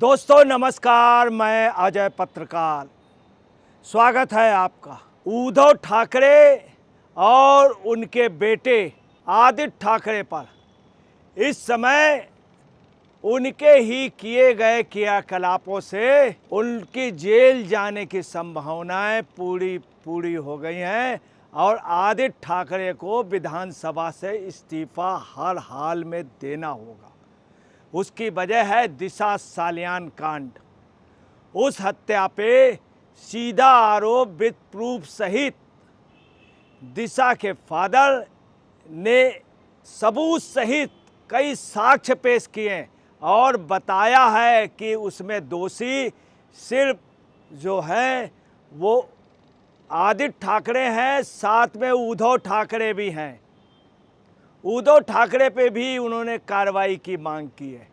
दोस्तों नमस्कार, मैं अजय पत्रकार। स्वागत है आपका। उद्धव ठाकरे और उनके बेटे आदित्य ठाकरे पर इस समय उनके ही किए गए क्रियाकलापों से उनकी जेल जाने की संभावनाएं पूरी हो गई हैं और आदित्य ठाकरे को विधानसभा से इस्तीफा हर हाल में देना होगा। उसकी वजह है दिशा सालियान कांड। उस हत्या पे सीधा आरोप विद प्रूफ सहित दिशा के फादर ने सबूत सहित कई साक्ष्य पेश किए और बताया है कि उसमें दोषी सिर्फ जो है वो आदित्य ठाकरे हैं, साथ में उद्धव ठाकरे भी हैं। उद्धव ठाकरे पे भी उन्होंने कार्रवाई की मांग की है।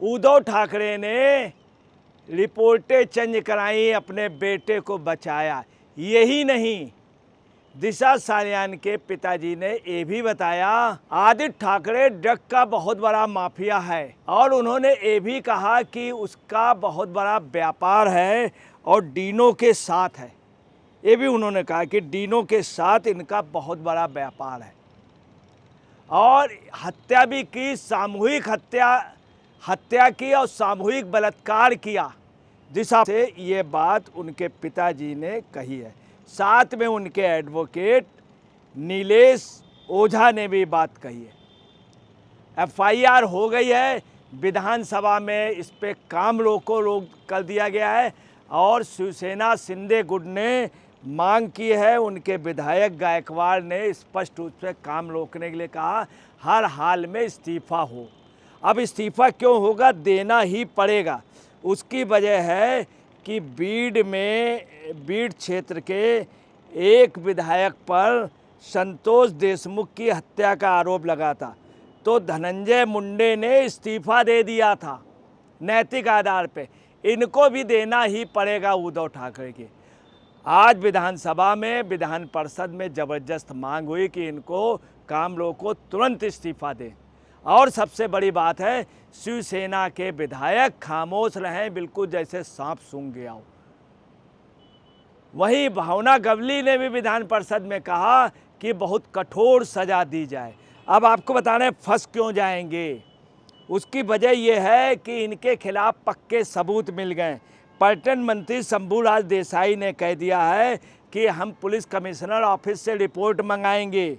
उद्धव ठाकरे ने रिपोर्टें चेंज कराई, अपने बेटे को बचाया। यही नहीं, दिशा सालियान के पिताजी ने ये भी बताया आदित्य ठाकरे ड्रग का बहुत बड़ा माफिया है और उन्होंने ये भी कहा कि उसका बहुत बड़ा व्यापार है और डीनो के साथ है। ये भी उन्होंने कहा कि डीनो के साथ इनका बहुत बड़ा व्यापार है और हत्या भी की, सामूहिक हत्या की और सामूहिक बलात्कार किया। दिशा से ये बात उनके पिताजी ने कही है। साथ में उनके एडवोकेट नीलेश ओझा ने भी बात कही है। एफआईआर हो गई है, विधानसभा में इस पे काम रोक कर दिया गया है और शिवसेना शिंदे गुट ने मांग की है। उनके विधायक गायकवाड़ ने स्पष्ट रूप से काम रोकने के लिए कहा हर हाल में इस्तीफा हो। अब इस्तीफा क्यों होगा, देना ही पड़ेगा। उसकी वजह है कि बीड़ क्षेत्र के एक विधायक पर संतोष देशमुख की हत्या का आरोप लगा था, तो धनंजय मुंडे ने इस्तीफा दे दिया था नैतिक आधार पे। इनको भी देना ही पड़ेगा उद्धव ठाकरे के। आज विधानसभा में, विधान परिषद में ज़बरदस्त मांग हुई कि इनको काम रोको, तुरंत इस्तीफा दें। और सबसे बड़ी बात है, शिवसेना के विधायक खामोश रहें, बिल्कुल जैसे सांप सूंघ गया हो। वहीं भावना गवली ने भी विधान परिषद में कहा कि बहुत कठोर सजा दी जाए। अब आपको बताना है फंस क्यों जाएंगे। उसकी वजह यह है कि इनके खिलाफ पक्के सबूत मिल गए। पर्यटन मंत्री शंभूराज देसाई ने कह दिया है कि हम पुलिस कमिश्नर ऑफिस से रिपोर्ट मंगाएंगे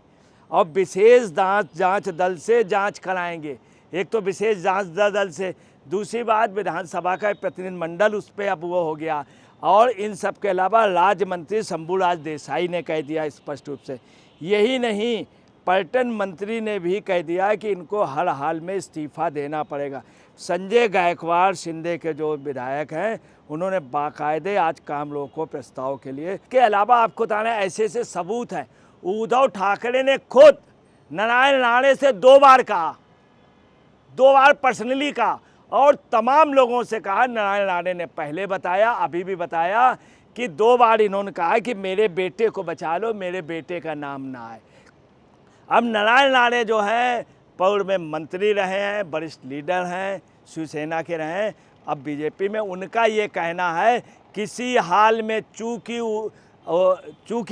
और विशेष जांच दल से जांच कराएंगे। एक तो विशेष जांच दल से, दूसरी बात विधानसभा का प्रतिनिधिमंडल उस पर अब वो हो गया। और इन सब के अलावा राज्य मंत्री शंभूराज देसाई ने कह दिया स्पष्ट रूप से। यही नहीं, पर्यटन मंत्री ने भी कह दिया कि इनको हर हाल में इस्तीफा देना पड़ेगा। संजय गायकवाड़ शिंदे के जो विधायक हैं, उन्होंने बाकायदे आज काम रोको प्रस्ताव के लिए। के अलावा आपको बताना ऐसे ऐसे सबूत हैं। उद्धव ठाकरे ने खुद नारायण राणे से 2 बार कहा, 2 बार पर्सनली कहा और तमाम लोगों से कहा। नारायण राणे ने पहले बताया, अभी भी बताया कि 2 बार इन्होंने कहा कि मेरे बेटे को बचा लो, मेरे बेटे का नाम ना आए। अब नारायण राणे जो हैं पूर्व में मंत्री रहे हैं, वरिष्ठ लीडर हैं, शिवसेना के रहे हैं, अब बीजेपी में। उनका ये कहना है किसी हाल में चूँकि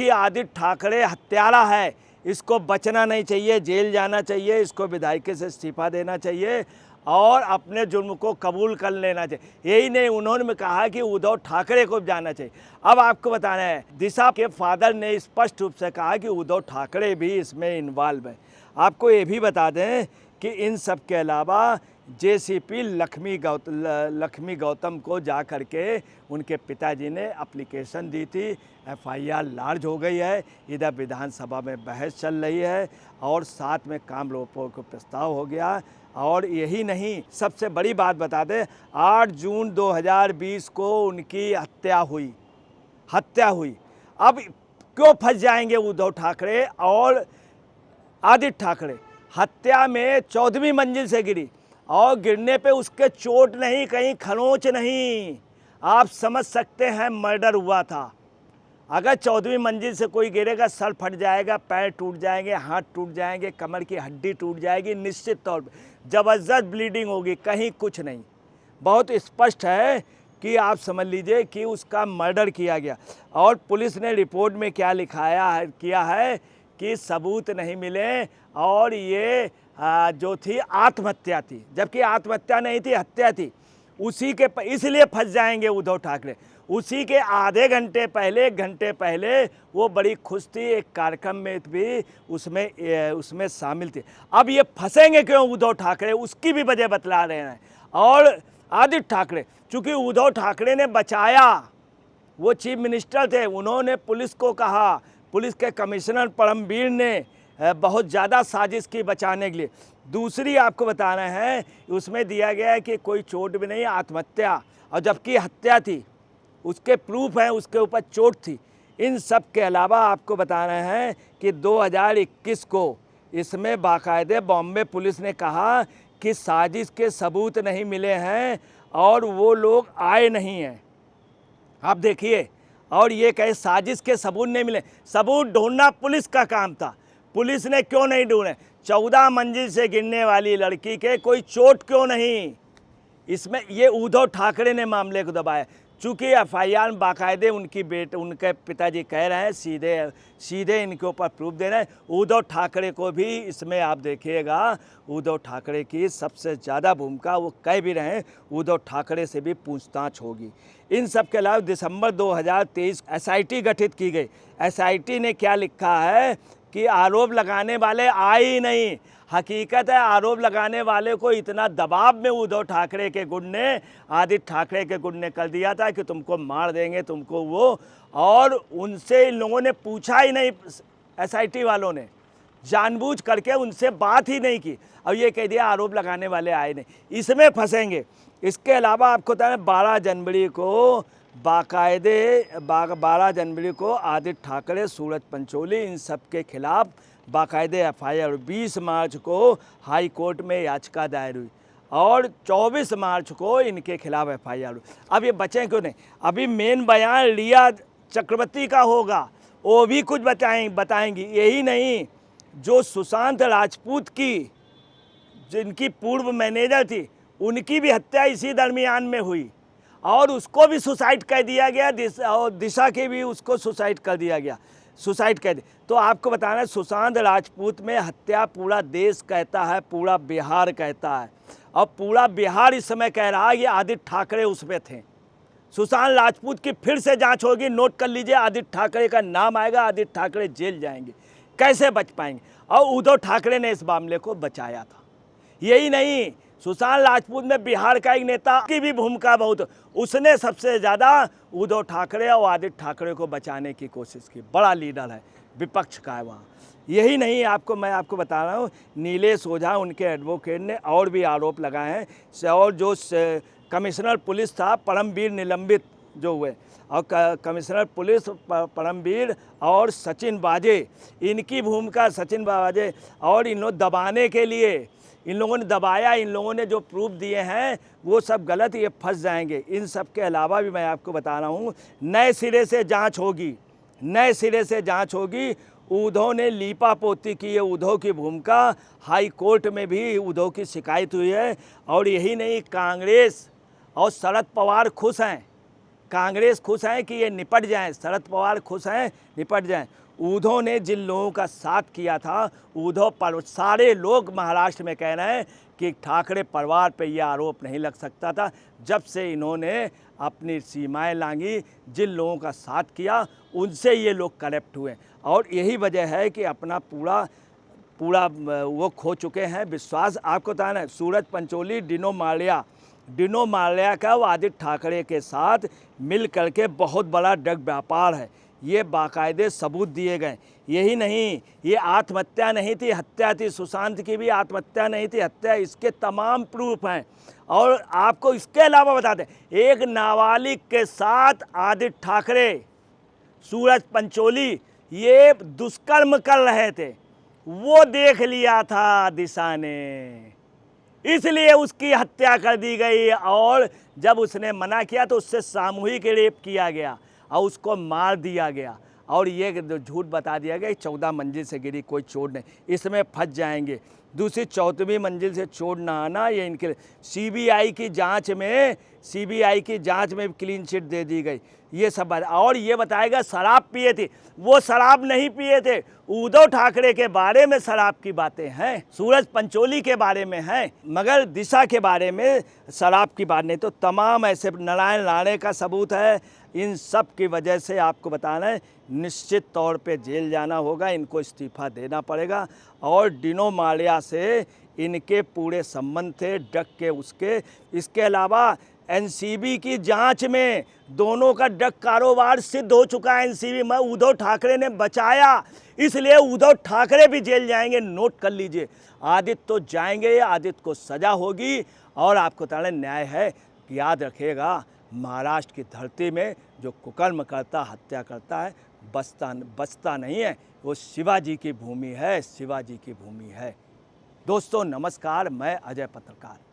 आदित्य ठाकरे हत्यारा है, इसको बचना नहीं चाहिए, जेल जाना चाहिए, इसको विधायिका से इस्तीफा देना चाहिए और अपने जुर्म को कबूल कर लेना चाहिए। यही नहीं, उन्होंने कहा कि उद्धव ठाकरे को जाना चाहिए। अब आपको बताना है, दिशा के फादर ने स्पष्ट रूप से कहा कि उद्धव ठाकरे भी इसमें इन्वॉल्व है। आपको ये भी बता दें कि इन सब के अलावा जेसीपी लक्ष्मी गौतम को जा कर के उनके पिताजी ने एप्लीकेशन दी थी। एफआईआर लार्ज हो गई है। इधर विधानसभा में बहस चल रही है और साथ में काम रोको को प्रस्ताव हो गया। और यही नहीं, सबसे बड़ी बात बता दें, 8 जून 2020 को उनकी हत्या हुई। अब क्यों फंस जाएंगे उद्धव ठाकरे और आदित्य ठाकरे? हत्या में 14वीं मंजिल से गिरी और गिरने पे उसके चोट नहीं, कहीं खरोंच नहीं। आप समझ सकते हैं मर्डर हुआ था। अगर 14वीं मंजिल से कोई गिरेगा, सर फट जाएगा, पैर टूट जाएंगे, हाथ टूट जाएंगे, कमर की हड्डी टूट जाएगी, निश्चित तौर पर ज़बरदस्त ब्लीडिंग होगी, कहीं कुछ नहीं। बहुत स्पष्ट है कि आप समझ लीजिए कि उसका मर्डर किया गया। और पुलिस ने रिपोर्ट में क्या किया है कि सबूत नहीं मिले और ये जो थी आत्महत्या थी, जबकि आत्महत्या नहीं थी, हत्या थी। उसी के इसलिए फंस जाएंगे उद्धव ठाकरे। उसी के आधे घंटे पहले, 1 घंटे पहले वो बड़ी खुश थी, एक कार्यक्रम में भी उसमें शामिल थी। अब ये फंसेंगे क्यों उद्धव ठाकरे, उसकी भी वजह बतला रहे हैं। और आदित्य ठाकरे, चूँकि उद्धव ठाकरे ने बचाया, वो चीफ मिनिस्टर थे, उन्होंने पुलिस को कहा, पुलिस के कमिश्नर परमवीर ने बहुत ज़्यादा साजिश की बचाने के लिए। दूसरी आपको बता रहे हैं, उसमें दिया गया है कि कोई चोट भी नहीं, आत्महत्या, और जबकि हत्या थी, उसके प्रूफ हैं, उसके ऊपर चोट थी। इन सब के अलावा आपको बता रहे हैं कि 2021 को इसमें बाकायदे बॉम्बे पुलिस ने कहा कि साजिश के सबूत नहीं मिले हैं और वो लोग आए नहीं हैं। आप देखिए, और ये कहे साजिश के सबूत नहीं मिले, सबूत ढूंढना पुलिस का काम था। पुलिस ने क्यों नहीं ढूंढे? 14 मंजिल से गिरने वाली लड़की के कोई चोट क्यों नहीं? इसमें ये उद्धव ठाकरे ने मामले को दबाया। चूँकि एफआईआर बाकायदे उनके पिताजी कह रहे हैं, सीधे इनके ऊपर प्रूफ दे रहे हैं। उद्धव ठाकरे को भी इसमें आप देखिएगा, उद्धव ठाकरे की सबसे ज़्यादा भूमिका, वो कह भी रहे हैं उद्धव ठाकरे से भी पूछताछ होगी। इन सब के अलावा दिसंबर 2023 एसआईटी गठित की गई। एसआईटी ने क्या लिखा है कि आरोप लगाने वाले आए ही नहीं। हकीकत है, आरोप लगाने वाले को इतना दबाव में उद्धव ठाकरे के गुट ने, आदित्य ठाकरे के गुट ने कर दिया था कि तुमको मार देंगे, तुमको वो, और उनसे इन लोगों ने पूछा ही नहीं। एसआईटी वालों ने जानबूझ करके उनसे बात ही नहीं की, और ये कह दिया आरोप लगाने वाले आए नहीं। इसमें फंसेंगे। इसके अलावा आपको बता दें, 12 जनवरी को बाकायदे 12 जनवरी को आदित्य ठाकरे, सूरज पंचोली, इन सब के खिलाफ बाकायदे एफआईआर। 20 मार्च को हाई कोर्ट में याचिका दायर हुई और 24 मार्च को इनके खिलाफ एफआईआर हुई। अब ये बचें क्यों नहीं? अभी मेन बयान रिया चक्रवर्ती का होगा, वो भी कुछ बताएंगी। यही नहीं, जो सुशांत राजपूत की, जिनकी पूर्व मैनेजर थी, उनकी भी हत्या इसी दरमियान में हुई और उसको भी सुसाइड कर दिया गया, और दिशा के भी उसको सुसाइड कर दिया गया, सुसाइड कर दिया। तो आपको बताना है, सुशांत राजपूत में हत्या पूरा देश कहता है, पूरा बिहार कहता है, और पूरा बिहार इस समय कह रहा है कि आदित्य ठाकरे उसमें थे। सुशांत राजपूत की फिर से जांच होगी, नोट कर लीजिए, आदित्य ठाकरे का नाम आएगा, आदित्य ठाकरे जेल जाएंगे। कैसे बच पाएंगे? और उद्धव ठाकरे ने इस मामले को बचाया था। यही नहीं, सुशांत राजपूत में बिहार का एक नेता की भी भूमिका बहुत, उसने सबसे ज़्यादा उद्धव ठाकरे और आदित्य ठाकरे को बचाने की कोशिश की। बड़ा लीडर है, विपक्ष का है वहाँ। यही नहीं, मैं आपको बता रहा हूँ, नीलेश ओझा, उनके एडवोकेट ने और भी आरोप लगाए हैं। और जो कमिश्नर पुलिस था परमवीर, निलंबित जो हुए, और कमिश्नर पुलिस परमवीर और सचिन वाजे, इनकी भूमिका, सचिन वाजे, और इन लोग दबाने के लिए इन लोगों ने दबाया। इन लोगों ने जो प्रूफ दिए हैं वो सब गलत, ये फंस जाएंगे। इन सब के अलावा भी मैं आपको बता रहा हूँ, नए सिरे से जांच होगी, नए सिरे से जांच होगी। उद्धव ने लीपा पोती की है, उद्धव की भूमिका, हाई कोर्ट में भी उद्धव की शिकायत हुई है। और यही नहीं, कांग्रेस और शरद पवार खुश हैं, कांग्रेस खुश हैं कि ये निपट जाएं, शरद पवार खुश हैं निपट जाएं। उद्धव ने जिन लोगों का साथ किया था, उद्धव पर सारे लोग महाराष्ट्र में कह रहे हैं कि ठाकरे परिवार पे यह आरोप नहीं लग सकता था। जब से इन्होंने अपनी सीमाएं लांगी, जिन लोगों का साथ किया, उनसे ये लोग करप्ट हुए, और यही वजह है कि अपना पूरा वो खो चुके हैं विश्वास। आपको बताना है, सूरज पंचोली, डिनो माल्या का वो आदित्य ठाकरे के साथ मिल करके बहुत बड़ा ड्रग व्यापार है, ये बाकायदे सबूत दिए गए। यही नहीं, ये आत्महत्या नहीं थी, हत्या थी। सुशांत की भी आत्महत्या नहीं थी, हत्या। इसके तमाम प्रूफ हैं। और आपको इसके अलावा बता दें, एक नाबालिग के साथ आदित्य ठाकरे, सूरज पंचोली ये दुष्कर्म कर रहे थे, वो देख लिया था दिशा ने, इसलिए उसकी हत्या कर दी गई। और जब उसने मना किया तो उससे सामूहिक रेप किया गया और उसको मार दिया गया। और ये जो झूठ बता दिया गया 14 मंजिल से गिरी, कोई चोट नहीं, इसमें फंस जाएंगे। दूसरी 14वीं मंजिल से चोट ना आना ये इनके लिए। सीबीआई की जांच में क्लीन चिट दे दी गई, ये सब बात। और ये बताएगा शराब पिए थे, वो शराब नहीं पिए थे। उद्धव ठाकरे के बारे में शराब की बातें हैं, सूरज पंचोली के बारे में हैं, मगर दिशा के बारे में शराब की बात नहीं। तो तमाम ऐसे नारायण राणे का सबूत है। इन सब की वजह से आपको बताना है, निश्चित तौर पे जेल जाना होगा, इनको इस्तीफा देना पड़ेगा। और डिनो मालिया से इनके पूरे संबंध थे, डग के उसके। इसके अलावा एनसीबी की जांच में दोनों का ड्रग कारोबार सिद्ध हो चुका है। एनसीबी में उद्धव ठाकरे ने बचाया, इसलिए उद्धव ठाकरे भी जेल जाएंगे। नोट कर लीजिए, आदित्य तो जाएंगे, आदित्य को सजा होगी। और आपको बताना न्याय है, याद रखिएगा, महाराष्ट्र की धरती में जो कुकर्म करता, हत्या करता है, बचता नहीं है। वो शिवाजी की भूमि है, शिवाजी की भूमि है। दोस्तों नमस्कार, मैं अजय पत्रकार।